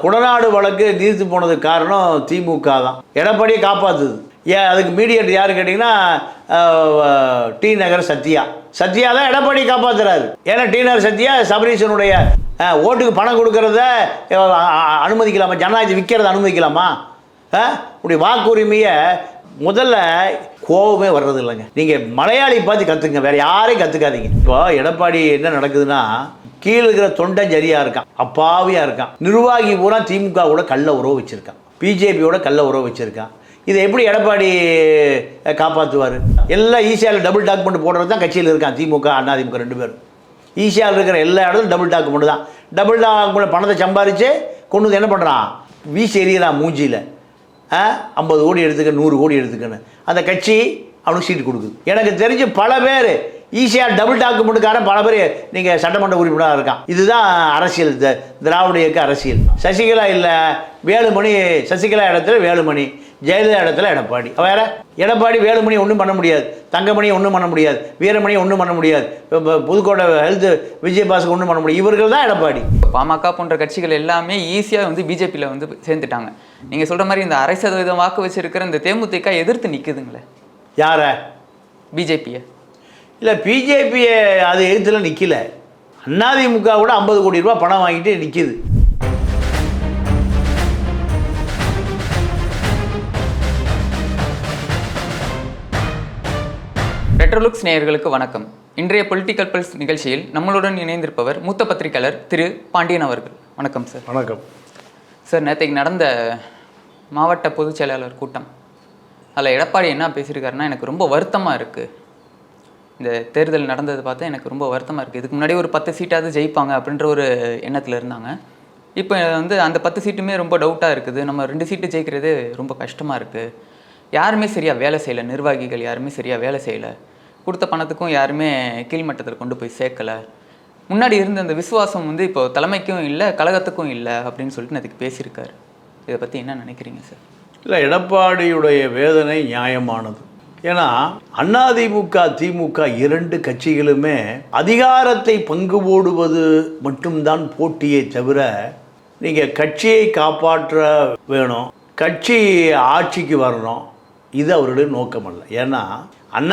குடநாடு வழக்கு நீர்த்து போனதுக்கு காரணம் திமுக தான். எடப்பாடியை காப்பாற்றுது. ஏன் அதுக்கு மீடியேட் யார் கேட்டிங்கன்னா டி நகர் சத்யா தான் எடப்பாடி காப்பாற்றுறாரு. ஏன்னா டி நகர் சத்யா சபரீஷனுடைய ஓட்டுக்கு பணம் கொடுக்கறத அனுமதிக்கலாமா? ஜனநாயகத்தை விற்கிறத அனுமதிக்கலாமா? இப்படி வாக்குரிமையை முதல்ல கோபமே வர்றது இல்லைங்க. நீங்கள் மலையாளி பார்த்து கற்றுங்க, வேறு யாரையும் கற்றுக்காதீங்க. இப்போ எடப்பாடி என்ன நடக்குதுன்னா, கீழே இருக்கிற தொண்டை சரியாக இருக்கான், அப்பாவியாக இருக்கான். நிர்வாகி பூரா திமுக கூட கள்ள உறவு வச்சுருக்கான், பிஜேபியோட கள்ள உறவு வச்சுருக்கான். இதை எப்படி எடப்பாடி காப்பாற்றுவார்? எல்லாம் ஈஸியாக டபுள் டாக்குமெண்ட் போடுறது தான் கட்சியில் இருக்கான். திமுக அதிமுக ரெண்டு பேரும் ஈஸியாக இருக்கிற எல்லா இடத்துலையும் டபுள் டாக்குமெண்ட் தான். டபுள் டாக்குமெண்ட் பணத்தை சம்பாரித்து கொண்டு வந்து என்ன பண்ணுறான்? வீசி எறிகிறான் மூஞ்சியில். 50 கோடி எடுத்துக்க, 100 கோடி எடுத்துக்கன்னு அந்த கட்சி அவனுக்கு சீட்டு கொடுக்குது. எனக்கு தெரிஞ்சு பல பேர் ஈஸியாக டபுள் டாக்குமெண்ட்டுக்காரன் பல பேர் நீங்கள் சட்டமன்ற உறுப்பினராக இருக்கான். இதுதான் அரசியல், திராவிட இயக்க அரசியல். சசிகலா இல்லை, வேலுமணி. சசிகலா இடத்துல வேலுமணி, ஜெயலலிதா இடத்துல எடப்பாடி. வேற எடப்பாடி வேலுமணி ஒன்றும் பண்ண முடியாது, தங்கமணி ஒன்றும் பண்ண முடியாது, வீரமணி ஒன்றும் பண்ண முடியாது, புதுக்கோட்டை ஹெல்த் விஜயபாஸ்கர் ஒன்றும் பண்ண முடியாது. இவர்கள் தான் எடப்பாடி. பாமக போன்ற கட்சிகள் எல்லாமே ஈஸியாக வந்து பிஜேபியில் வந்து சேர்ந்துட்டாங்க. நீங்கள் சொல்கிற மாதிரி இந்த 60% வாக்கு வச்சிருக்கிற இந்த தேமுதிக எதிர்த்து நிற்குதுங்களே. யார? பிஜேபியை. இல்லை, பிஜேபியை அது எதிர்த்துல நிற்கல. அதிமுக கூட 50 கோடி ரூபா பணம் வாங்கிட்டு நிற்கிது. ரெட்ரோலுக்ஸ் நேயர்களுக்கு வணக்கம். இன்றைய பொலிட்டிக்கல் பல்ஸ் நிகழ்ச்சியில் நம்மளுடன் இணைந்திருப்பவர் மூத்த பத்திரிகையாளர் திரு பாண்டியன் அவர்கள். வணக்கம் சார். வணக்கம் சார். நேற்றைக்கு நடந்த மாவட்ட பொதுச் செயலாளர் கூட்டம், அதில் எடப்பாடி என்ன பேசியிருக்காருன்னா, எனக்கு ரொம்ப வருத்தமாக இருக்குது, இந்த தேர்தல் நடந்தது பார்த்தா எனக்கு ரொம்ப வருத்தமாக இருக்குது. இதுக்கு முன்னாடி ஒரு 10 சீட்டாவது ஜெயிப்பாங்க அப்படின்ற ஒரு எண்ணத்தில் இருந்தாங்க. இப்போ வந்து அந்த 10 சீட்டுமே ரொம்ப டவுட்டாக இருக்குது. நம்ம 2 சீட்டு ஜெயிக்கிறது ரொம்ப கஷ்டமாக இருக்குது. யாருமே சரியாக வேலை செய்யலை, நிர்வாகிகள் யாருமே சரியாக வேலை செய்யலை, கொடுத்த பணத்துக்கும் யாருமே கீழ்மட்டத்தில் கொண்டு போய் சேர்க்கலை. முன்னாடி இருந்த அந்த விசுவாசம் வந்து இப்போ தலைமைக்கும் இல்லை, கழகத்துக்கும் இல்லை அப்படின்னு சொல்லிட்டு அதுக்கு பேசியிருக்காரு. இதை பற்றி என்ன நினைக்கிறீங்க சார்? இல்லை, எடப்பாடியுடைய வேதனை நியாயமானது. ஏன்னா அதிமுக திமுக 2 கட்சிகளுமே அதிகாரத்தை பங்கு போடுவது மட்டும்தான் போட்டியை தவிர, நீங்கள் கட்சியை காப்பாற்ற வேணும், கட்சி ஆட்சிக்கு வரணும், இது அவருடைய நோக்கம் அல்ல. ஏன்னா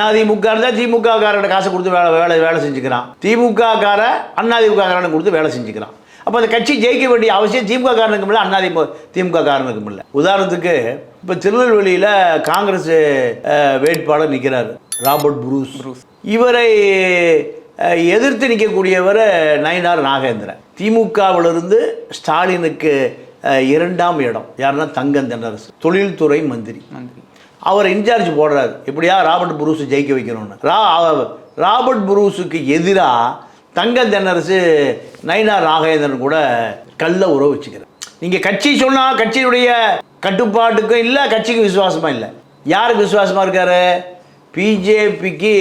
அதிமுக இருந்தால் திமுக காரன் காசை கொடுத்து வேலை செஞ்சுக்கிறான், திமுக கார அதிமுக காரனை கொடுத்து வேலை செஞ்சுக்கிறான். அப்போ அந்த கட்சி ஜெயிக்க வேண்டிய அவசியம் திமுக காரனுக்கும் இல்லை, திமுக காரனுக்கும் இல்லை. உதாரணத்துக்கு இப்போ திருநெல்வேலியில் காங்கிரஸ் வேட்பாளர் நிற்கிறார், ராபர்ட் புரூஸ். இவரை எதிர்த்து நிற்கக்கூடியவர் நயினார் நாகேந்திரன். திமுகவிலிருந்து ஸ்டாலினுக்கு 2ஆம் இடம் யாருன்னா தங்கம் தென்னரசு, தொழில்துறை மந்திரி. அவர் இன்சார்ஜ் போடுறாரு, எப்படியா ராபர்ட் புரூஸ் ஜெயிக்க வைக்கணும்னு. ராபர்ட் புரூஸுக்கு எதிராக தங்கம் தென்னரசு நயினார் நாகேந்திரன் கூட கள்ள உறவு வச்சுக்கிறேன். நீங்கள் கட்சி சொன்னால் கட்சியினுடைய கட்டுப்பாட்டுக்கும் இல்லை, கட்சிக்கு விசுவாசமாக இல்லை. யாருக்கு விசுவாசமாக இருக்காரு? பிஜேபிக்கு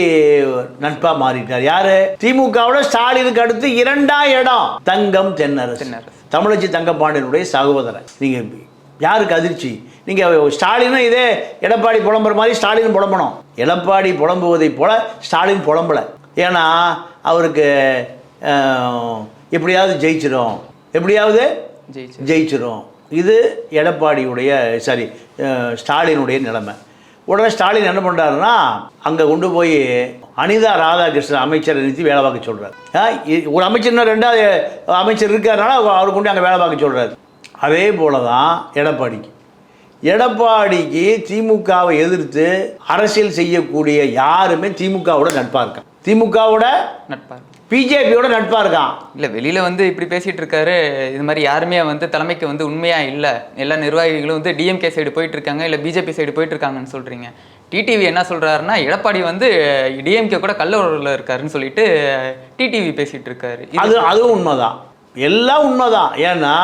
நட்பாக மாறிட்டார். யாரு? திமுகவோட ஸ்டாலினுக்கு அடுத்து 2ஆம் இடம் தங்கம் தென்னரசு, தமிழச்சி தங்கப்பாண்டியனுடைய சகோதரன். நீங்கள் யாருக்கு அதிர்ச்சி? நீங்கள் ஸ்டாலினும் இதே எடப்பாடி புலம்புற மாதிரி ஸ்டாலின் புலம்பணும். எடப்பாடி புலம்புவதை போல ஸ்டாலின் புலம்பலை. ஏன்னா அவருக்கு எப்படியாவது ஜெயிச்சிரும். இது எடப்பாடியுடைய ஸ்டாலினுடைய நிலைமை. உடனே ஸ்டாலின் என்ன பண்ணுறாருன்னா, அங்கே கொண்டு போய் அனிதா ராதாகிருஷ்ணன் அமைச்சரை நிறுத்தி வேலை பார்க்க சொல்கிறார். ஒரு அமைச்சர்னா 2வது அமைச்சர் இருக்காருனால அவர் கொண்டு அங்கே வேலை பார்க்க சொல்கிறார். அதே போல தான் எடப்பாடிக்கு திமுகவை எதிர்த்து அரசியல் செய்யக்கூடிய யாருமே திமுகவோட நட்பாக இருக்கான், திமுகவோட நட்பாக, பிஜேபியோட நட்பாக இருக்கான். இல்லை, வெளியில் வந்து இப்படி பேசிகிட்டு இருக்காரு. இது மாதிரி யாருமே வந்து தலைமைக்கு வந்து உண்மையாக இல்லை, எல்லா நிர்வாகிகளும் வந்து டிஎம்கே சைடு போயிட்டு இருக்காங்க, இல்லை பிஜேபி சைடு போயிட்டு இருக்காங்கன்னு சொல்கிறீங்க. டிடிவி என்ன சொல்கிறாருன்னா, எடப்பாடி வந்து டிஎம்கே கூட கள்ள உறவில் இருக்காருன்னு சொல்லிட்டு டிடிவி பேசிகிட்டு இருக்காரு. அதுவும் உண்மைதான், எல்லாம் உண்மைதான். ஏன்னா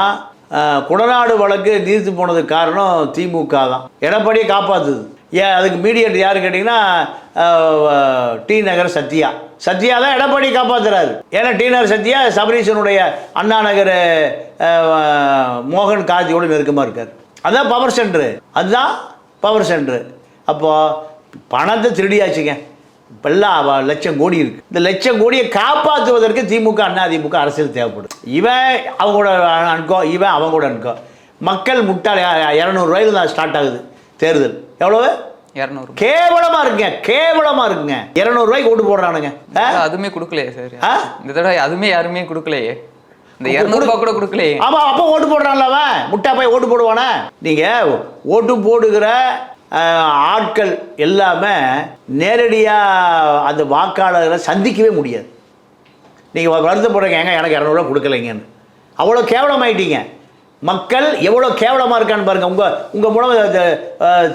குடநாடு வழக்கு நீர்த்து போனதுக்கு காரணம் திமுக தான், எடப்பாடியை காப்பாற்றுது. ஏன் அதுக்கு மீடியேட் யார் கேட்டிங்கன்னா டி நகர் சத்யா தான் எடப்பாடி காப்பாற்றுறாரு. ஏன்னா டி நகர் சத்யா சபரீஷனுடைய அண்ணா நகர் மோகன் கார்த்தியோடு நெருக்கமாக இருக்கார். அதுதான் பவர் சென்டரு. அப்போது பணத்தை திருடியாச்சுங்க, இப்பெல்லாம் லட்சம் கோடி இருக்கு. இந்த லட்சம் கோடியை காப்பாற்றுவதற்கு திமுக அதிமுக அரசியல் தேவைப்படும். இவன் அவங்களோட அனுக்கோ, இவன் அவங்களோட அனுக்கோ. மக்கள் முட்டாள். 200 ரூபாயில தான் ஸ்டார்ட் ஆகுது தேர்தல். எவ்வளவு? 200. கேவலமா இருக்குங்க, கேவலமா இருக்குங்க. 200 ரூபாய்க்கு ஓட்டு போடுறானுங்க. அதுவுமே கொடுக்கலையே சார் இந்த தடவை, அதுவுமே யாருமே கொடுக்கலையே. இந்த 200 ரூபாய் கூட கொடுக்கலையே. ஆமா, அப்போ ஓட்டு போடுறான்ல அவன், முட்டா போய் ஓட்டு போடுவானே. நீங்க ஓட்டு போடுகிற ஆட்கள் எல்லாமே நேரடியாக அந்த வாக்காளர்களை சந்திக்கவே முடியாது. நீங்கள் வருத்தப்படுறீங்க, ஏங்க எனக்கு 200 ரூபா கொடுக்கலைங்கன்னு. அவ்வளோ கேவலமாயிட்டீங்க. மக்கள் எவ்வளோ கேவலமாக இருக்கான்னு பாருங்கள். உங்கள் மூலம்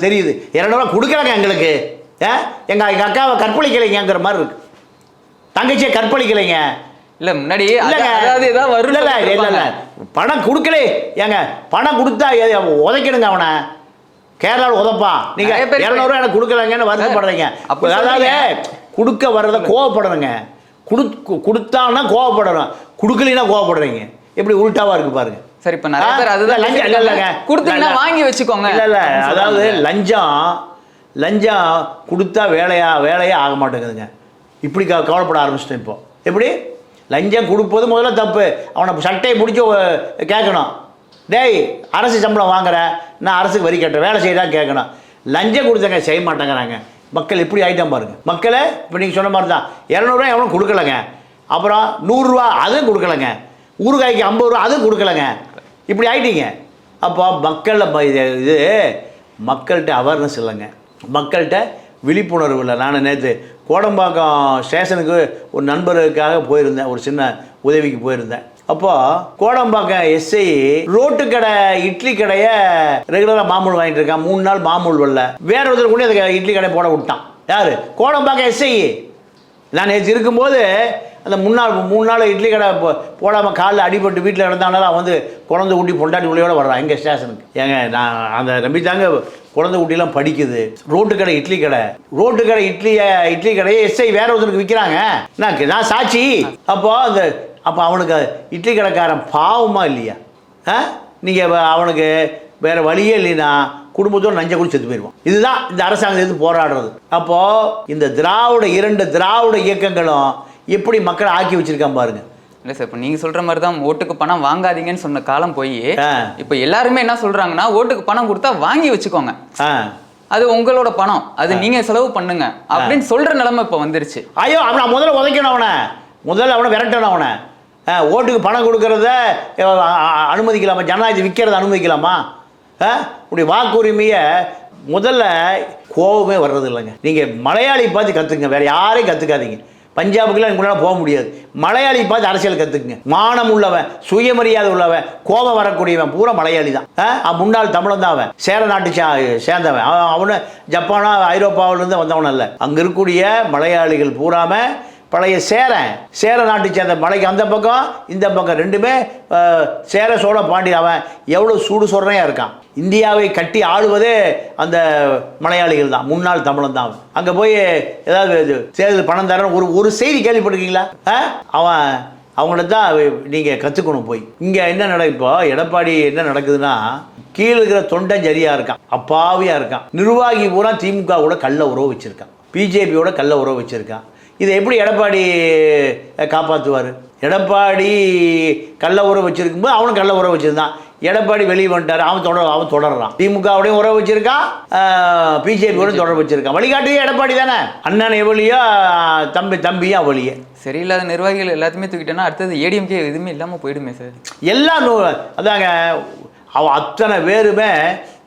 தெரியுது. 200 ரூபா கொடுக்கலங்க எங்களுக்கு. எங்கள் அக்காவை கற்பழிக்கலைங்கிற மாதிரி இருக்கு. தங்கச்சியை கற்பழிக்கலைங்க. இல்லை முன்னாடி இல்லை பணம் கொடுக்கலே. ஏங்க பணம் கொடுத்தா உதைக்கணுங்க அவனை. கேரளாவில் உதப்பான். நீங்க 200 ரூபா எனக்கு கொடுக்கலங்கன்னு வருத்தப்படுறீங்க. அதாவது கொடுக்க வர்றத கோவப்படணுங்க. கொடுத்தான்னா கோவப்படணும், கொடுக்கலன்னா கோவப்படுறீங்க. எப்படி உள்டாவா இருக்கு பாருங்க. சரி, இப்போ நிறைய பேர் அதுதான் லஞ்சம் இல்லைங்க, கொடுத்தீங்கன்னா வாங்கி வச்சுக்கோங்க. இல்லை அதாவது லஞ்சம் கொடுத்தா வேலையே ஆக மாட்டேங்குதுங்க. இப்படி கவலைப்பட ஆரம்பிச்சிட்டேன். இப்போ எப்படி லஞ்சம் கொடுப்பது முதல்ல தப்பு. அவனை சட்டையை பிடிச்சி கேட்கணும், டேய் அரசு சம்பளம் வாங்குற, நான் அரசுக்கு வரி கட்டுறேன், வேலை செய்யதான் கேட்கணும். லஞ்சம் கொடுத்தங்க செய்ய மாட்டேங்கிறாங்க. மக்கள் எப்படி ஆகிட்டான் பாருங்க. மக்களை இப்போ நீங்கள் சொன்ன மாதிரி தான் 200 ரூபா எவனும் கொடுக்கலங்க. அப்புறம் 100 ரூபா அதுவும் கொடுக்கலங்க. ஊறுகாய்க்கு 50 ரூபா அதுவும் கொடுக்கலங்க. இப்படி ஆகிட்டீங்க. அப்போ மக்களில் இது மக்கள்கிட்ட அவேர்னஸ் இல்லைங்க, மக்கள்கிட்ட விழிப்புணர்வு இல்லை. நான் நேற்று கோடம்பாக்கம் ஸ்டேஷனுக்கு ஒரு நண்பருக்காக போயிருந்தேன், ஒரு சின்ன உதவிக்கு போயிருந்தேன். அப்போது கோடம்பாக்கம் எஸ்ஐ ரோட்டு கடை இட்லி கடையை ரெகுலராக மாமூல் வாங்கிட்டு இருக்கான். 3 நாள் மாமூல் வரல. வேற ஒருத்தர் கூட அந்த இட்லி கடை போட விட்டான். யார்? கோடம்பாக்கம் எஸ்ஐ. நான் நேற்று இருக்கும்போது அந்த 3 நாள் இட்லி கடை போடாமல் காலில் அடிபட்டு வீட்டில் நடந்தாலும் அவன் வந்து குழந்தை குட்டி பொண்டாட்டி உள்ளையோடு வர்றான் எங்கள் ஸ்டேஷனுக்கு. ஏங்க நான் அந்த நம்பித்தாங்க குழந்தை குட்டிலாம் படிக்குது. ரோட்டு கடை இட்லி கடையை எஸ்ஐ வேற ஒருத்தருக்கு விற்கிறாங்க. நான் சாட்சி. அப்போ அவனுக்கு இட்லி கடைக்காரன் பாவமா இல்லையா? நீங்கள் அவனுக்கு வேற வழியே இல்லைன்னா குடும்பத்தோடு நஞ்சை கூட செத்து போயிடுவான். இதுதான் இந்த அரசாங்கத்துக்கு போராடுறது. அப்போது இந்த 2 திராவிட இயக்கங்களும் எப்படி மக்களை ஆக்கி வச்சிருக்கான் பாருங்க. இல்லை சார், இப்போ நீங்கள் சொல்கிற மாதிரி தான் ஓட்டுக்கு பணம் வாங்காதீங்கன்னு சொன்ன காலம் போய் இப்போ எல்லாருமே என்ன சொல்கிறாங்கன்னா, ஓட்டுக்கு பணம் கொடுத்தா வாங்கி வச்சுக்கோங்க, அது உங்களோட பணம், அது நீங்கள் செலவு பண்ணுங்க அப்படின்னு சொல்கிற நிலைமை இப்போ வந்துருச்சு. ஐயோ, அவனை முதல்ல உதைக்கணும், அவனை விரட்டணும். அவனை ஓட்டுக்கு பணம் கொடுக்கறத அனுமதிக்கலாமா? ஜனநாயகத்தை விற்கிறத அனுமதிக்கலாமா? இப்படி வாக்குரிமையை முதல்ல கோபமே வர்றது இல்லைங்க. நீங்கள் மலையாளி பார்த்து கற்றுக்குங்க, வேறு யாரையும் கற்றுக்காதீங்க. பஞ்சாபுக்குலாம் உங்களால் போக முடியாது. மலையாளி பார்த்து அரசியல் கற்றுக்குங்க. மானம் உள்ளவன், சுயமரியாதை உள்ளவன், கோபம் வரக்கூடியவன் பூரா மலையாளி தான். முன்னாள் தமிழன் தான் அவன். சேர நாட்டு சேர்ந்தவன். அவனு ஜப்பானா ஐரோப்பாவிலிருந்து வந்தவன் அல்ல. அங்கே இருக்கக்கூடிய மலையாளிகள் பூராம பழைய சேர நாட்டை சேர்ந்த மலைக்கு அந்த பக்கம் இந்த பக்கம் ரெண்டுமே சேர சோழ பாண்டி. அவன் எவ்வளோ சூடு சொல்றையாக இருக்கான். இந்தியாவை கட்டி ஆளுவதே அந்த மலையாளிகள் தான், முன்னாள் தமிழன் தான். அவன் அங்கே போய் ஏதாவது தேர்தல் பணம் தரேன்னு ஒரு செய்தி கேள்விப்பட்டிருக்கீங்களா? அவங்கள்ட்ட தான் நீங்கள் கற்றுக்கணும். போய் இங்கே என்ன இப்போ எடப்பாடி என்ன நடக்குதுன்னா, கீழே இருக்கிற தொண்டன் சரியாக இருக்கான், அப்பாவியாக இருக்கான். நிர்வாகி பூரா திமுக கூட கள்ள உறவு வச்சுருக்கான், பிஜேபியோட கள்ள உறவு வச்சுருக்கான். இதை எப்படி எடப்பாடி காப்பாற்றுவார்? எடப்பாடி கள்ள உறவு வச்சுருக்கும்போது அவனும் கள்ள உறவு வச்சுருந்தான். எடப்பாடி வெளியே வந்துட்டார், அவன் தொடர்றான். திமுகவுடையும் உறவு வச்சுருக்கான், பிஜேபியோடையும் தொடர்பு வச்சுருக்கான். வழிகாட்டியே எடப்பாடி தானே. அண்ணன் எவ்வளியோ தம்பியும் அவளியே. சரியில்லாத நிர்வாகிகள் எல்லாத்தையுமே தூக்கிட்டேன்னா அடுத்தது ஏடிஎம்கே எதுவுமே இல்லாமல் போயிடுமே சார். எல்லாம் அதாங்க, அவன் அத்தனை பேருமே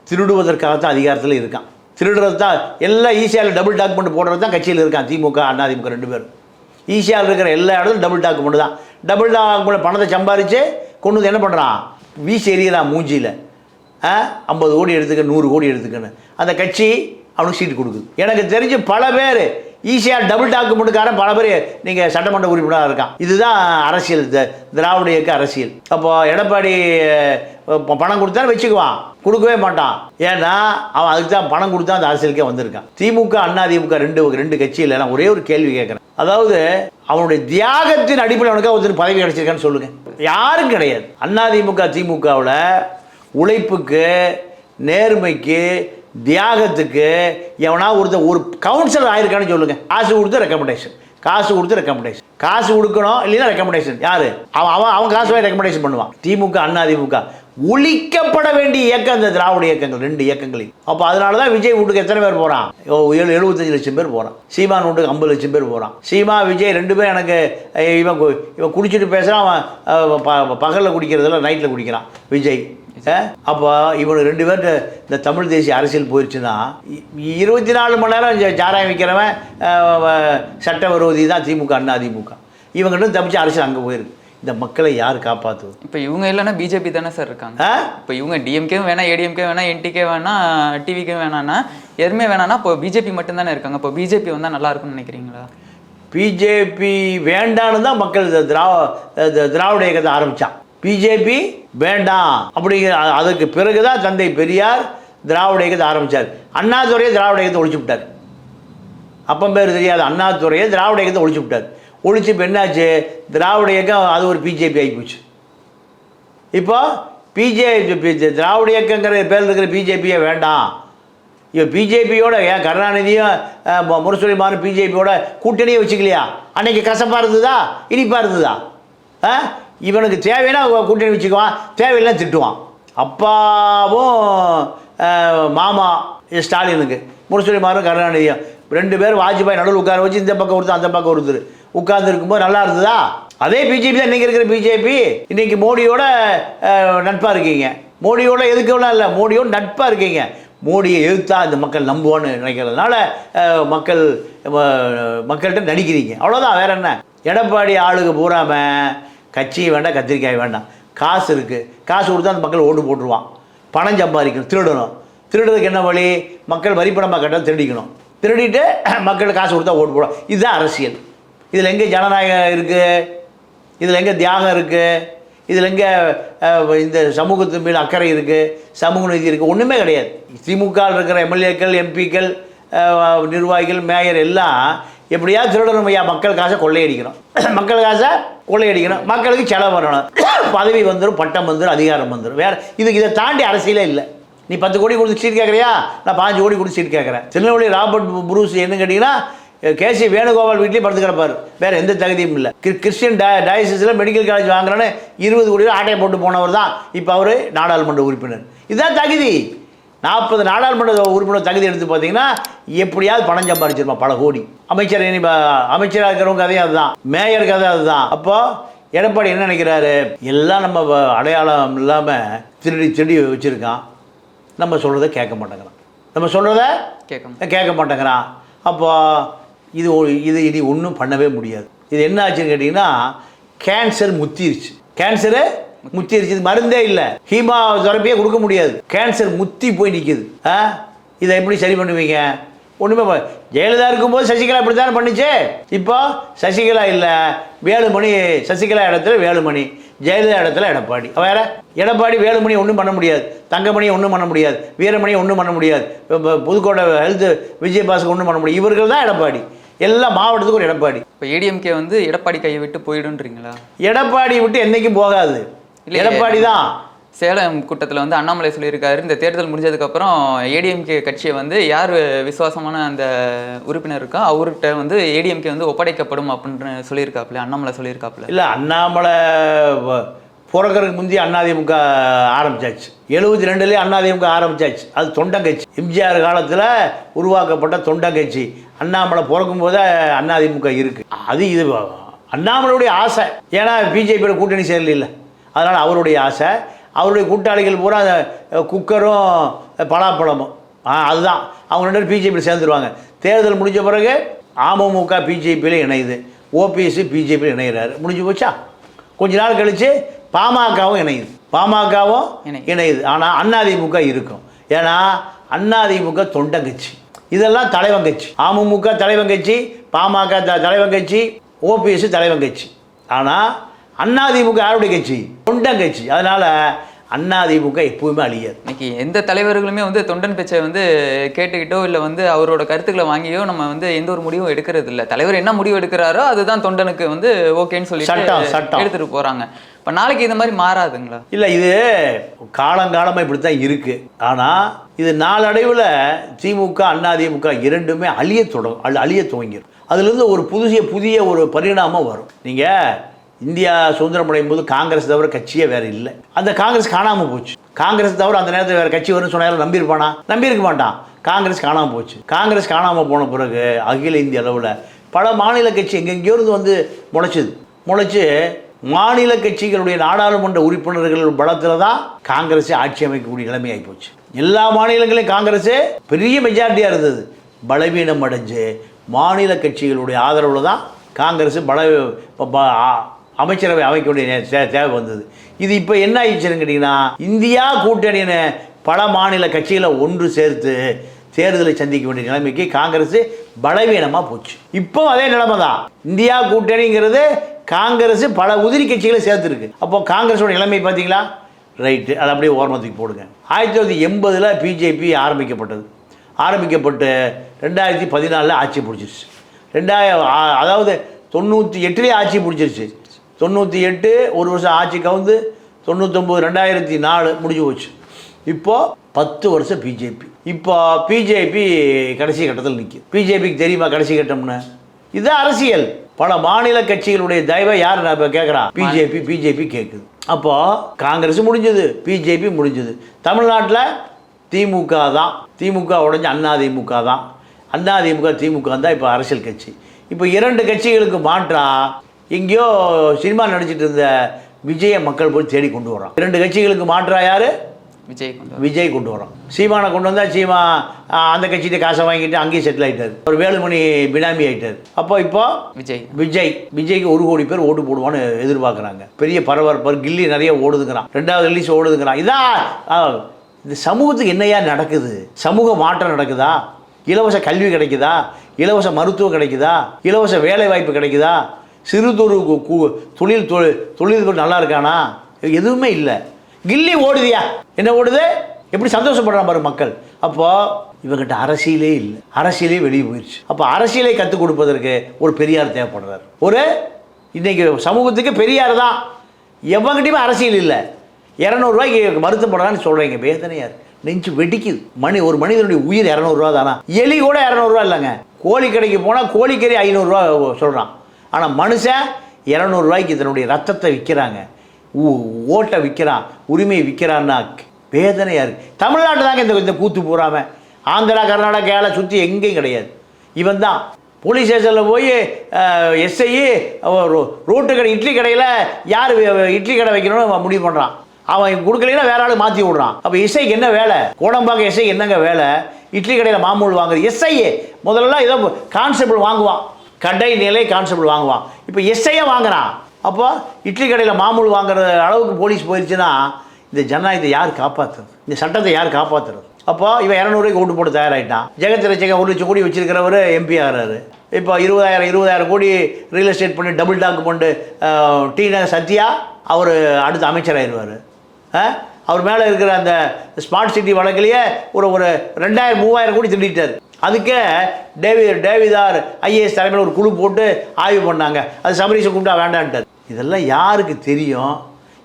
திருடுவதற்காகத்தான் அதிகாரத்தில் இருக்கான். திருடுறது தான் எல்லாம். ஈஸியாக டபுள் டாக்குமெண்ட் போடுறது தான் கட்சியில் இருக்கான். திமுக அதிமுக 2 பேரும் ஈஸியாக இருக்கிற எல்லா இடத்துலையும் டபுள் டாக்குமெண்ட் தான். டபுள் டாக்குமெண்ட் பணத்தை சம்பாரித்து கொண்டு வந்து என்ன பண்ணுறான்? வீசி எறிகிறான் மூஞ்சியில். 50 கோடி எடுத்துக்க, 100 கோடி எடுத்துக்கன்னு அந்த கட்சி அவனுக்கு சீட்டு கொடுக்குது. எனக்கு தெரிஞ்சு பல பேர் ஈஸியாக டபுள் டாக்குமெண்ட்டுக்காரன் பல பேர் நீங்கள் சட்டமன்ற உறுப்பினராக இருக்கான். இதுதான் அரசியல், திராவிட இயக்க அரசியல். அப்போது எடப்பாடி பணம் கொடுத்தாலும் வச்சுக்குவான், கொடுக்கவே மாட்டான். ஏன்னா அவன் அதுக்கு தான் பணம் கொடுத்தா அந்த அரசியலுக்கே வந்திருக்கான். திமுக அதிமுக ரெண்டு கட்சியில் நான் ஒரே ஒரு கேள்வி கேட்குறேன். அதாவது அவனுடைய தியாகத்தின் அடிப்படையில் அவனுக்கு ஒருத்தர் பதவி கிடைச்சிருக்கான்னு சொல்லுங்கள். யாரும் கிடையாது. அதிமுக திமுகவில் உழைப்புக்கு, நேர்மைக்கு, தியாகத்துக்கு எவனா ஒரு கவுன்சிலர் ஆயிருக்கான்னு சொல்லுங்க. காசு கொடுத்து ரெக்கமெண்டேஷன், காசு கொடுத்து ரெக்கமெண்டேஷன், காசு கொடுக்கணும் இல்லைன்னா ரெக்கமெண்டேஷன். யாரு அவன் காசு வாங்கி ரெக்கமெண்டேஷன் பண்ணுவான். திமுக அண்ணா திமுக ஒழிக்கப்பட வேண்டிய இயக்கம் இந்த திராவிட இயக்கங்கள், 2 இயக்கங்களையும். அப்போ அதனால தான் விஜய் வீட்டுக்கு எத்தனை பேர் போகிறான்? 75 லட்சம் பேர் போகிறான். சீமான் வீட்டுக்கு 50 லட்சம் பேர் போகிறான். சீமா விஜய் 2 பேர் எனக்கு இவன் குடிச்சிட்டு பேசுகிறான், அவன் பகலில் குடிக்கிறதில்ல, நைட்டில் குடிக்கிறான் விஜய். அப்போ இவனு 2 பேர்கிட்ட இந்த தமிழ் தேசிய அரசியல் போயிடுச்சுன்னா 24 மணி நேரம் சாராயம் விற்கிறவன் சட்ட விரோதி தான் திமுக அண்ணா திமுக. இவங்ககிட்ட தப்பிச்சு அரசியல் அங்கே போயிருக்கு. இந்த மக்களை யார் காப்பாற்றுவது? இப்போ இவங்க இல்லைன்னா பிஜேபி தானே சார் இருக்காங்க. இப்போ இவங்க டிஎம்கேவும் வேணாம், ஏடிஎம்கே வேணாம், என்டிகே வேணாம், டிவிக்கே வேணான்னா எதுவுமே வேணான்னா இப்போ பிஜேபி மட்டும்தானே இருக்காங்க. இப்போ பிஜேபி வந்தால் நல்லா இருக்கும்னு நினைக்கிறீங்களா? பிஜேபி வேண்டான்னு தான் மக்கள் திராவிட இயக்கத்தை ஆரம்பித்தான். பிஜேபி வேண்டாம் அப்படிங்கிற அதுக்கு பிறகுதான் தந்தை பெரியார் திராவிட இயக்கத்தை ஆரம்பித்தார். அண்ணாதுரையை திராவிட இயக்கத்தை ஒழிச்சு விட்டார். அப்பம் பேர் தெரியாது அண்ணாதுரையை திராவிட இயக்கத்தை ஒழிச்சு விட்டார். ஒழிச்சு இப்போ என்னாச்சு? திராவிட இயக்கம் அது ஒரு பிஜேபி ஆகிப்போச்சு. இப்போ திராவிட இயக்கங்கிற பேரில் இருக்கிற பிஜேபியே வேண்டாம். இப்போ பிஜேபியோட ஏன் கருணாநிதியும் முரசொலிமாரும் பிஜேபியோட கூட்டணியை வச்சுக்கலையா? அன்னைக்கு கசப்பாக இருந்ததா, இனிப்பாக இருந்ததா? இவனுக்கு தேவைன்னா கூட்டணி வச்சுக்குவான், தேவையில்லை திட்டுவான். அப்பாவும் மாமா ஸ்டாலினுக்கு, முரசொலிமாரும் கருணாநிதியும் 2 பேர் வாஜ்பாய் நடுவில் உட்கார வச்சு இந்த பக்கம் ஒருத்தர் அந்த பக்கம் ஒருத்தர் உட்கார்ந்து இருக்கும்போது நல்லா இருந்ததா? அதே பிஜேபி தான் இன்றைக்கி இருக்கிற பிஜேபி. இன்றைக்கி மோடியோட நட்பாக இருக்கீங்க. மோடியோட எதுக்குலாம் இல்லை, மோடியோட நட்பாக இருக்கீங்க. மோடியை எதிர்த்தா இந்த மக்கள் நம்புவான்னு நினைக்கிறதுனால மக்கள்கிட்ட நடிக்கிறீங்க, அவ்வளோதான். வேற என்ன? எடப்பாடி ஆளுக்கு பூராமல் கட்சியும் வேண்டாம், கத்திரிக்காய் வேண்டாம். காசு இருக்குது, காசு கொடுத்தா அந்த மக்கள் ஓட்டு போட்டுருவான். பணம் சம்பாதிக்கணும், திருடணும். திருடுறதுக்கு என்ன வழி? மக்கள் வரிப்பணமாக கட்ட திருடிக்கணும். திருடிட்டு மக்கள் காசு கொடுத்தா ஓட்டு போடும். இதுதான் அரசியல். இதில் எங்கே ஜனநாயகம் இருக்குது? இதில் எங்கே தியாகம் இருக்குது? இதில் எங்கே இந்த சமூகத்தின் மேல் அக்கறை இருக்குது, சமூக நீதி இருக்குது? ஒன்றுமே கிடையாது. திமுகவில் இருக்கிற எம்எல்ஏக்கள், எம்பிக்கள், நிர்வாகிகள், மேயர் எல்லாம் எப்படியாவது திருடணும் ஐயா, மக்கள் காசை கொள்ளையடிக்கணும், மக்கள் காசை கொள்ளையடிக்கணும், மக்களுக்கு செலவு வரணும், பதவி வந்துடும், பட்டம் வந்துடும், அதிகாரம் வந்துடும். வேறு இதை தாண்டி அரசியலே இல்லை. நீ 10 கோடி கொடுத்து சீட் கேட்குறியா? நான் 5 கோடி கொடுத்து சீட் கேட்குறேன். திருநெல்வேலி ராபர்ட் புரூஸ் என்ன கேட்டிங்கன்னா கேசி வேணுகோபால் வீட்லேயும் படுத்து கிடப்பார். வேறு எந்த தகுதியும் இல்லை. கிறிஸ்டியன் டயசிஸில் மெடிக்கல் காலேஜ் வாங்குறேன்னு 20 கோடி ஆட்டையை போட்டு போனவர் தான் இப்போ அவர் நாடாளுமன்ற உறுப்பினர். இதுதான் தகுதி. 40 நாடாளுமன்ற உறுப்பினர் தகுதி எடுத்து பார்த்தீங்கன்னா எப்படியாவது பணம் சம்பாதிச்சிருப்பான், பல கோடி. அமைச்சர் அமைச்சராக இருக்கிறவங்க கதையும் அதுதான், மேயர் கதை அதுதான். அப்போது எடப்பாடி என்ன நினைக்கிறாரு? எல்லாம் நம்ம அடையாளம் இல்லாமல் திருடி வச்சுருக்கான், நம்ம சொல்கிறத கேட்க மாட்டேங்கிறான், நம்ம சொல்கிறத கேட்க மாட்டேங்கிறான். அப்போ இது ஒன்றும் பண்ணவே முடியாது. இது என்ன ஆச்சுன்னு கேட்டிங்கன்னா கேன்சர் முத்திருச்சு. கேன்சரு முத்திருச்சு, இது மருந்தே இல்லை, ஹீமா தெரப்பியே கொடுக்க முடியாது. கேன்சர் முத்தி போய் நிற்கிது. இதை எப்படி சரி பண்ணுவீங்க? ஒன்றுமே. ஜெயலலிதா இருக்கும்போது சசிகலா இப்படி தானே பண்ணிச்சு. இப்போ சசிகலா இல்லை, வேலுமணி. சசிகலா இடத்துல வேலுமணி, ஜெயலலிதா இடத்துல எடப்பாடி. வேற எடப்பாடி வேலுமணி ஒன்றும் பண்ண முடியாது, தங்கமணியை ஒன்றும் பண்ண முடியாது, வீரமணியை ஒன்றும் பண்ண முடியாது, புதுக்கோட்டை ஹெல்த் விஜயபாஸ்கர் ஒன்றும் பண்ண முடியாது. இவர்கள் தான் எடப்பாடி. எல்லா மாவட்டத்துக்கும் ஒரு எடப்பாடி. இப்போ ஏடிஎம்கே வந்து எடப்பாடி கையை விட்டு போயிடுன்றீங்களா? எடப்பாடி விட்டு என்றைக்கும் போகாது, எடப்பாடி தான். சேலம் கூட்டத்தில் வந்து அண்ணாமலை சொல்லியிருக்காரு, இந்த தேர்தல் முடிஞ்சதுக்கப்புறம் ஏடிஎம்கே கட்சியை வந்து யார் விசுவாசமான அந்த உறுப்பினர் இருக்கோ அவர்கிட்ட வந்து ஏடிஎம்கே வந்து ஒப்படைக்கப்படும் அப்படின்னு சொல்லியிருக்காப்புல, அண்ணாமலை சொல்லியிருக்காப்புல. இல்லை, அண்ணாமலை பிறக்கிறதுக்கு முந்தைய அதிமுக ஆரம்பிச்சாச்சு. 72லேயே அதிமுக ஆரம்பிச்சாச்சு. அது தொண்டங்கட்சி, எம்ஜிஆர் காலத்தில் உருவாக்கப்பட்ட தொண்டங்கட்சி. அண்ணாமலை பிறக்கும் போதே அதிமுக இருக்குது. அது இது அண்ணாமலையுடைய ஆசை. ஏன்னா பிஜேபியோட கூட்டணி சேரல, அதனால் அவருடைய ஆசை. அவருடைய கூட்டாளிகள் பூரா குக்கரும் பலாப்பழமும், அதுதான். அவங்க 2 பேரும் பிஜேபியில் சேர்ந்துருவாங்க. தேர்தல் முடிஞ்ச பிறகு அமமுக பிஜேபியில் இணையுது, ஓபிஎஸ் பிஜேபியில் இணைகிறாரு. முடிஞ்சு போச்சா? கொஞ்ச நாள் கழித்து பாமகவும் இணையுது. ஆனால் அதிமுக இருக்கும். ஏன்னா அதிமுக தொண்டங்கட்சி, இதெல்லாம் தலைவங்கட்சி. அமமுக தலைவங்கட்சி, பாமக தலைவங்கட்சி, ஓபிஎஸ் தலைவங்கட்சி. ஆனால் அதிமுக யாருடைய கட்சி? தொண்டங்கட்சி. அதனால் அதிமுக எப்பவுமே அழியாது. இன்னைக்கு எந்த தலைவர்களுமே வந்து தொண்டன் பேச்சை வந்து கேட்டுக்கிட்டோ இல்லை வந்து அவரோட கருத்துக்களை வாங்கியோ நம்ம வந்து எந்த ஒரு முடிவும் எடுக்கிறது இல்லை. தலைவர் என்ன முடிவு எடுக்கிறாரோ அதுதான் தொண்டனுக்கு வந்து ஓகேன்னு சொல்லி சட்டம் எடுத்துட்டு போறாங்க. இப்போ நாளைக்கு இந்த மாதிரி மாறாதுங்களா? இல்லை, இது காலங்காலமாக இப்படி தான் இருக்கு. ஆனால் இது நாளடைவில் திமுக அதிமுக இரண்டுமே அழிய துவங்கிடும். அதுலேருந்து ஒரு புதிய ஒரு பரிணாமம் வரும். நீங்கள் இந்தியா சுதந்திரம் அடையும் போது காங்கிரஸ் தவிர கட்சியே வேறு இல்லை. அந்த காங்கிரஸ் காணாமல் போச்சு. காங்கிரஸ் தவிர அந்த நேரத்தில் வேறு கட்சி வரும்னு சொன்னாலும் நம்பியிருக்க மாட்டான். காங்கிரஸ் காணாமல் போச்சு. காங்கிரஸ் காணாமல் போன பிறகு அகில இந்திய அளவில் பல மாநில கட்சி எங்கெங்கேயோ இருந்து வந்து முளைச்சு மாநில கட்சிகளுடைய நாடாளுமன்ற உறுப்பினர்கள் பலத்தில் தான் காங்கிரஸை ஆட்சி அமைக்கக்கூடிய நிலைமை ஆகி போச்சு. எல்லா மாநிலங்களையும் காங்கிரஸே பெரிய மெஜாரிட்டியாக இருந்தது. பலவீனம் அடைஞ்சு மாநில கட்சிகளுடைய ஆதரவில் தான் காங்கிரஸ் அமைச்சரவை அமைக்கக்கூடிய தேவை வந்தது. இது இப்போ என்ன ஆயிடுச்சுன்னு கேட்டிங்கன்னா, இந்தியா கூட்டணின்னு பல மாநில கட்சிகளை ஒன்று சேர்த்து தேர்தலை சந்திக்க வேண்டிய நிலைமைக்கு காங்கிரஸ் பலவீனமாக போச்சு. இப்போ அதே நிலைமை தான். இந்தியா கூட்டணிங்கிறது காங்கிரஸ் பல உதிரி கட்சிகளை சேர்த்துருக்கு. அப்போ காங்கிரஸோட நிலைமை பார்த்தீங்களா? ரைட்டு, அதை அப்படியே ஓரமத்துக்கு போடுங்க. 1980 பிஜேபி ஆரம்பிக்கப்பட்டு 2014 ஆட்சி பிடிச்சிருச்சு. அதாவது 98 ஆட்சி பிடிச்சிருச்சு. 98 ஒரு வருஷம் ஆட்சி கவுந்து 99 2004 முடிஞ்சு போச்சு. இப்போது 10 வருஷம் பிஜேபி. இப்போ பிஜேபி கடைசி கட்டத்தில் நிற்கும். பிஜேபிக்கு தெரியுமா கடைசி கட்டம்னு? இது அரசியல். பல மாநில கட்சிகளுடைய தயவை யார் கேட்குறா? பிஜேபி கேட்குது. அப்போது காங்கிரஸ் முடிஞ்சது, பிஜேபி முடிஞ்சது. தமிழ்நாட்டில் திமுக தான். திமுக உடஞ்சி அதிமுக தான். திமுக தான் இப்போ அரசியல் கட்சி. இப்போ 2 கட்சிகளுக்கு மாற்றா எங்கேயோ சினிமா நடிச்சிட்டு இருந்த விஜயை மக்கள் போய் தேடி கொண்டு வரோம். 2 கட்சிகளுக்கு மாற்றா யார்? விஜய் கொண்டு வரோம். சீமானை கொண்டு வந்தால் சீமா அந்த கட்சிகிட்ட காசை வாங்கிட்டு அங்கேயும் செட்டில் ஆகிட்டார். ஒரு வேலுமணி பினாமி ஆகிட்டார். இப்போ விஜய்க்கு 1 கோடி பேர் ஓட்டு போடுவான்னு எதிர்பார்க்குறாங்க. பெரிய பரபரப்பு. கில்லி நிறைய ஓடுதுங்கிறான். 2வது ரிலீஸ் ஓடுதுங்கிறான். இதான் இந்த சமூகத்துக்கு என்னையா நடக்குது? சமூக மாற்றம் நடக்குதா? இலவச கல்வி கிடைக்குதா? இலவச மருத்துவம் கிடைக்குதா? இலவச வேலை வாய்ப்பு கிடைக்குதா? சிறு தொழில் நல்லா இருக்கானா? எதுவுமே இல்லை. கில்லி ஓடுதியா? என்ன ஓடுது? எப்படி சந்தோஷப்படுறான் பாரு மக்கள். அப்போது இவங்கிட்ட அரசியலே இல்லை. அரசியலே வெளியே போயிடுச்சு. அப்போ அரசியலை கற்றுக் கொடுப்பதற்கு ஒரு பெரியார் தேவைப்படுறார். இன்றைக்கி சமூகத்துக்கு பெரியார் தான். எவங்கிட்டையுமே அரசியல் இல்லை. 200 ரூபாய்க்கு மருத்துவம் போடுறான்னு சொல்கிறீங்க. வேதனையார் நெஞ்சு வெடிக்குது. ஒரு மனிதனுடைய உயிர் 200 ரூபா தானா? எலி கூட 200 ரூபா இல்லைங்க. கோழி கடைக்கு போனால் கோழிக்கறி 500 ரூபா சொல்கிறான். ஆனால் மனுஷன் 200 ரூபாய்க்கு இதனுடைய ரத்தத்தை விற்கிறாங்க, ஓட்டை விற்கிறான், உரிமையை விற்கிறான்னா வேதனையாக இருக்குது. தமிழ்நாட்டு தாங்க இந்த கூத்து போகாமல். ஆந்திரா கர்நாடகா கேரளா சுற்றி எங்கேயும் கிடையாது. இவன் தான் போலீஸ் ஸ்டேஷனில் போய் எஸ்ஐ ரோட்டு கடை இட்லி கடையில் யார் இட்லி கடை வைக்கணும்னு முடிவு பண்ணுறான். அவன் கொடுக்கலைன்னா வேற ஆள் மாற்றி விட்றான். அப்போ எஸ்ஐக்கு என்ன வேலை? கோடம்பாக்கம் எஸ்ஐக்கு என்னங்க வேலை? இட்லி கடையில் மாமூல் வாங்குறது. எஸ்ஐயே முதல்லலாம் ஏதோ கான்ஸ்டபிள் வாங்குவான், கடை நிலை கான்ஸ்டபிள் வாங்குவான். இப்போ எஸ்ஐயே வாங்குறான். அப்போ இட்லி கடையில் மாமூல் வாங்குற அளவுக்கு போலீஸ் போயிடுச்சுன்னா இந்த ஜனநாயகத்தை யார் காப்பாற்றுறது? இந்த சட்டத்தை யார் காப்பாற்றுறது? அப்போ இவன் 200 ரூபாய்க்கு ஓட்டு போட்டு தயாராகிட்டான். ஜெகத்ரட்சகன் 1 லட்சம் கோடி வச்சிருக்கிறவர் எம்பி ஆகிறாரு. இப்போ 20,000 கோடி ரியல் எஸ்டேட் பண்ணி டபுள் டாக் பண்ணி டி நகர் சத்யா அவர் அடுத்த அமைச்சராகிடுவார். அவர் மேலே இருக்கிற அந்த ஸ்மார்ட் சிட்டி வழக்கிலேயே ஒரு 2,000-3,000 கோடி திருடிட்டார். அதுக்கு டேவிதார் ஐஏஎஸ் தலைமையில் ஒரு குழு போட்டு ஆய்வு பண்ணாங்க. அது சபரீஷை கூப்பிட்டா வேண்டான்ட்டார். இதெல்லாம் யாருக்கு தெரியும்?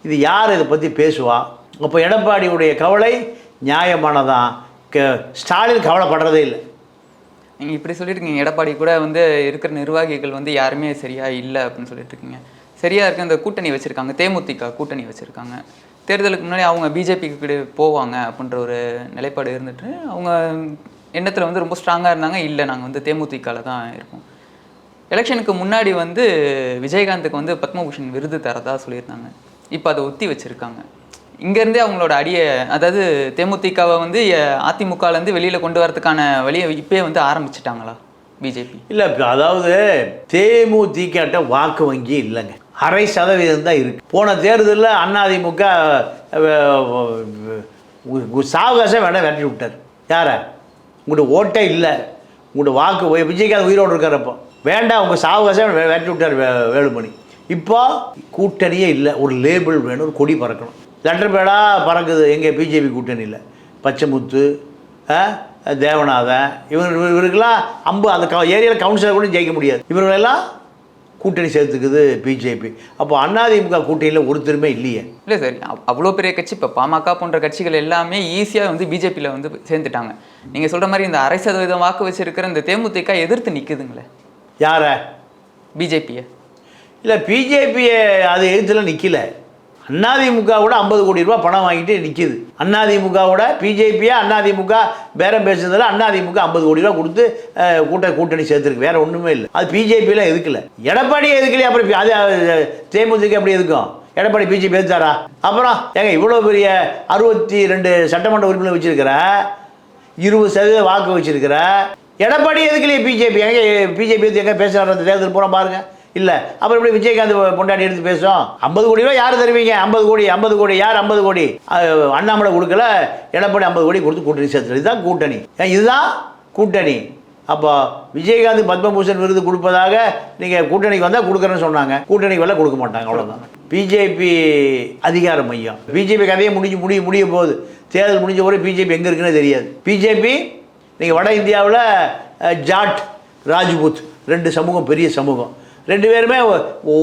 இது யார் இதை பற்றி பேசுவா? அப்போ எடப்பாடியுடைய கவலை நியாயமானதான். ஸ்டாலின் கவலைப்படுறதே இல்லை. நீங்கள் இப்படி சொல்லியிருக்கீங்க. எடப்பாடி கூட இருக்கிற நிர்வாகிகள் யாருமே சரியாக இல்லை அப்படின்னு சொல்லிட்டு இருக்கீங்க. சரியாக இருக்க இந்த கூட்டணி வச்சுருக்காங்க, தேமுதிக கூட்டணி வச்சுருக்காங்க. தேர்தலுக்கு முன்னாடி அவங்க பிஜேபிக்கு போவாங்க அப்படின்ற ஒரு நிலைப்பாடு இருந்துட்டு அவங்க எண்ணத்தில் ரொம்ப ஸ்ட்ராங்காக இருந்தாங்க. இல்லை, நாங்கள் தேமுதிகவில் தான் இருப்போம். எலெக்ஷனுக்கு முன்னாடி விஜயகாந்துக்கு பத்மபூஷன் விருது தரதா சொல்லியிருந்தாங்க. இப்போ அதை ஒத்தி வச்சுருக்காங்க. இங்கேருந்தே அவங்களோட அடியை, அதாவது தேமுதிகவை அதிமுகலேருந்து வெளியில் கொண்டு வரதுக்கான வழியை இப்போயே ஆரம்பிச்சிட்டாங்களா பிஜேபி? இல்லை, அதாவது தேமுதிகிட்ட வாக்கு வங்கி இல்லைங்க, 0.5% தான் இருக்குது. போன தேர்தலில் அதிமுக சாவகாசம் வேணால் விரட்டி விட்டார். யாரை? உங்கள்கிட்ட ஓட்டே இல்லை, உங்கள்கிட்ட வாக்கு விஜய்க்காக உயிரோடு இருக்கிறப்போ வேண்டாம், உங்கள் சாவகாசம் விரட்டி விட்டார் வேலுமணி. இப்போ கூட்டணியே இல்லை, ஒரு லேபிள் வேணும், ஒரு கொடி பறக்கணும். லெட்டர் பேடாக பறக்குது எங்கள் பிஜேபி கூட்டணியில். பச்சைமுத்து, தேவநாதன், இவருக்கெல்லாம் அந்த ஏரியாவில் கவுன்சிலர் கூட ஜெயிக்க முடியாது. இவர்களெல்லாம் கூட்டணி சேர்த்துக்குது பிஜேபி. அப்போ அதிமுக கூட்டணியில் ஒருத்தருமே இல்லையே. இல்லை சார், அவ்வளோ பெரிய கட்சி இப்போ பாமக போன்ற கட்சிகள் எல்லாமே ஈஸியாக வந்து பிஜேபியில் வந்து சேர்ந்துட்டாங்க. நீங்கள் சொல்கிற மாதிரி இந்த 1% வாக்கு வச்சிருக்கிற இந்த தேமுதிக எதிர்த்து நிற்குதுங்களே. யாரை? பிஜேபியை. இல்லை, பிஜேபியை அது எதிர்த்துல நிற்கல. அதிமுகவோட 50 கோடி ரூபா பணம் வாங்கிட்டு நிற்கிது. அதிமுகவோட பிஜேபியா அதிமுக பேரம் பேசுறதுல அதிமுக 50 கோடி ரூபா கொடுத்து கூட்டணி சேர்த்துருக்கு. வேற ஒன்றுமே இல்லை. அது பிஜேபியில் எதுக்கல. எடப்பாடியே எதுக்கலையே. அப்புறம் அது தேமுதிக எப்படி எதுக்கும்? எடப்பாடி பிஜேபி எதிர்த்தாரா? அப்புறம் ஏங்க இவ்வளோ பெரிய 62 சட்டமன்ற உறுப்பினர் வச்சிருக்கிற, 20% வாக்கு வச்சிருக்கிற எடப்பாடி எதுக்கலையே பிஜேபி? எங்க பிஜேபி எது எங்கே பேசுகிறார் அந்த தேர்தல் பூரா பாருங்க. இல்லை, அப்புறம் எப்படி விஜயகாந்த் பொண்டாடி எடுத்து பேசும்? 50 கோடி ரூபா யார் தருவீங்க? 50 கோடி யார்? 50 கோடி அண்ணாமலை கொடுக்கல, எடப்பாடி 50 கோடி கொடுத்து கூட்டணி சேர்த்து. இதுதான் கூட்டணி. இதுதான் கூட்டணி. அப்போ விஜயகாந்த் பத்மபூஷன் விருது கொடுப்பதாக நீங்கள் கூட்டணிக்கு வந்தால் கொடுக்குறேன்னு சொன்னாங்க. கூட்டணிக்கு வரல, கொடுக்க மாட்டாங்க. அவ்வளோதான். பிஜேபி அதிகார மையம். பிஜேபி கதையை முடிய போகுது. தேர்தல் முடிஞ்ச போது பிஜேபி எங்கே இருக்குன்னு தெரியாது. பிஜேபி நீங்கள் வட இந்தியாவில் ஜாட், ராஜ்புத் 2 சமூகம், பெரிய சமூகம். 2 பேருமே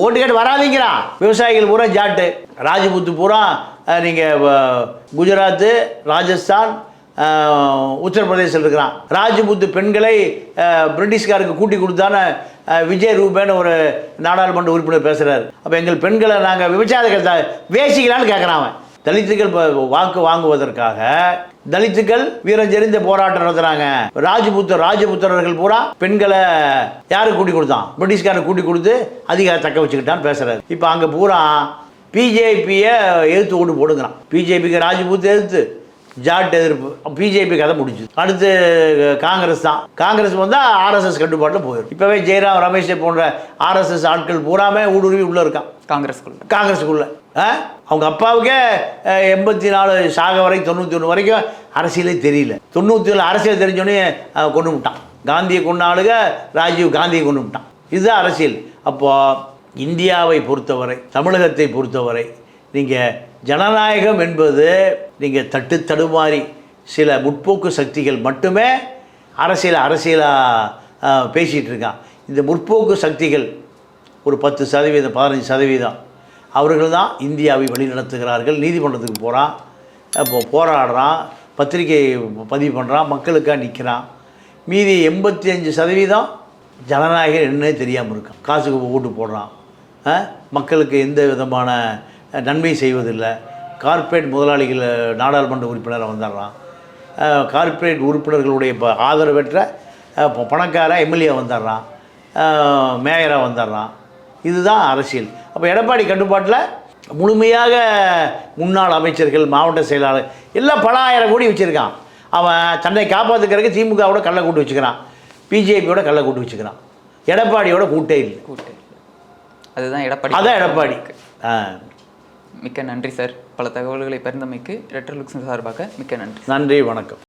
ஓட்டு கேட்டு வராதிங்கிறான். விவசாயிகள் பூரா ஜாட்டு, ராஜ்புத்து பூரா நீங்கள் குஜராத்து, ராஜஸ்தான், உத்தரப்பிரதேசில் இருக்கிறான். ராஜ்புத்து பெண்களை பிரிட்டிஷ்காருக்கு கூட்டி கொடுத்தான விஜய் ரூபேன்னு ஒரு நாடாளுமன்ற உறுப்பினர் பேசுகிறார். அப்போ எங்கள் பெண்களை நாங்கள் விபச்சாரத்தை வேசிக்கலான்னு கேட்குறான் அவன். தலித்துகள் வாக்கு வாங்குவதற்காக தலித்துக்கள் வீரஞ்செறிந்த போராட்டம் நடத்துறாங்க. ராஜபுத்திரர்கள் பூரா பெண்களை யாருக்கு கூட்டி கொடுத்தான்? பிரிட்டிஷ்காரன் கூட்டி கொடுத்து அதிகாரம் தக்க வச்சுக்கிட்டான்னு பேசுறாரு. இப்போ அங்கே பூரா பிஜேபியை எதிர்த்து ஓட்டு போடுங்கிறான். பிஜேபிக்கு ராஜபுத் எதிர்த்து, ஜாட் எதிர்ப்பு. பிஜேபி கதை முடிஞ்சுது. அடுத்து காங்கிரஸ் தான். காங்கிரஸ் வந்தால் ஆர்எஸ்எஸ் கட்டுப்பாட்டில் போயிடும். இப்போவே ஜெயராம், ரமேஷ் போன்ற ஆர்எஸ்எஸ் ஆட்கள் பூராமே ஊடுருவி உள்ளே இருக்கான் காங்கிரஸுக்குள்ள. அவங்க அப்பாவுக்கே 84 சாக வரை 91 வரைக்கும் அரசியலே தெரியல. 97 அரசியல் தெரிஞ்சோடனே கொண்டு விட்டான். காந்தியை கொண்டாளுக, ராஜீவ் காந்தியை கொண்டு விட்டான். இதுதான் அரசியல். அப்போது இந்தியாவை பொறுத்தவரை, தமிழகத்தை பொறுத்தவரை நீங்கள் ஜனநாயகம் என்பது நீங்கள் தடுமாறி சில முற்போக்கு சக்திகள் மட்டுமே அரசியலாக பேசிகிட்டு இருக்கான். இந்த முற்போக்கு சக்திகள் ஒரு 10%, 15% அவர்கள் தான் இந்தியாவை வழிநடத்துகிறார்கள். நீதிமன்றத்துக்கு போகிறான், போராடுறான், பத்திரிகை பதிவு பண்ணுறான், மக்களுக்காக நிற்கிறான். மீதி 85% ஜனநாயகம் என்னன்னே தெரியாமல் இருக்கான். காசுக்கு ஓட்டு போடுறான், மக்களுக்கு எந்த விதமான நன்மை செய்வதில்லை. கார்ப்பரேட் முதலாளிகள் நாடாளுமன்ற உறுப்பினராக வந்துடுறான். கார்ப்பரேட் உறுப்பினர்களுடைய ஆதரவற்ற பணக்கார எம்எல்ஏ வந்துடுறான், மேயராக வந்துடுறான். இதுதான் அரசியல். அப்போ எடப்பாடி கட்டுப்பாட்டில் முழுமையாக முன்னாள் அமைச்சர்கள், மாவட்ட செயலாளர் எல்லாம் பல ஆயிரம் கோடி வச்சுருக்கான். அவன் தன்னை காப்பாற்றுக்கிறதுக்கு திமுகவோட கள்ள கூட்டு வச்சுக்கிறான், பிஜேபியோட கள்ள கூட்டு வச்சுக்கிறான். எடப்பாடியோட கூட்டே இல்லை. அதுதான் எடப்பாடி. அதான் எடப்பாடி. மிக்க நன்றி சார். பல தகவல்களை பகிர்ந்தமைக்கு ரெட்ரோ லுக்ஸ் சார்பாக மிக்க நன்றி. நன்றி, வணக்கம்.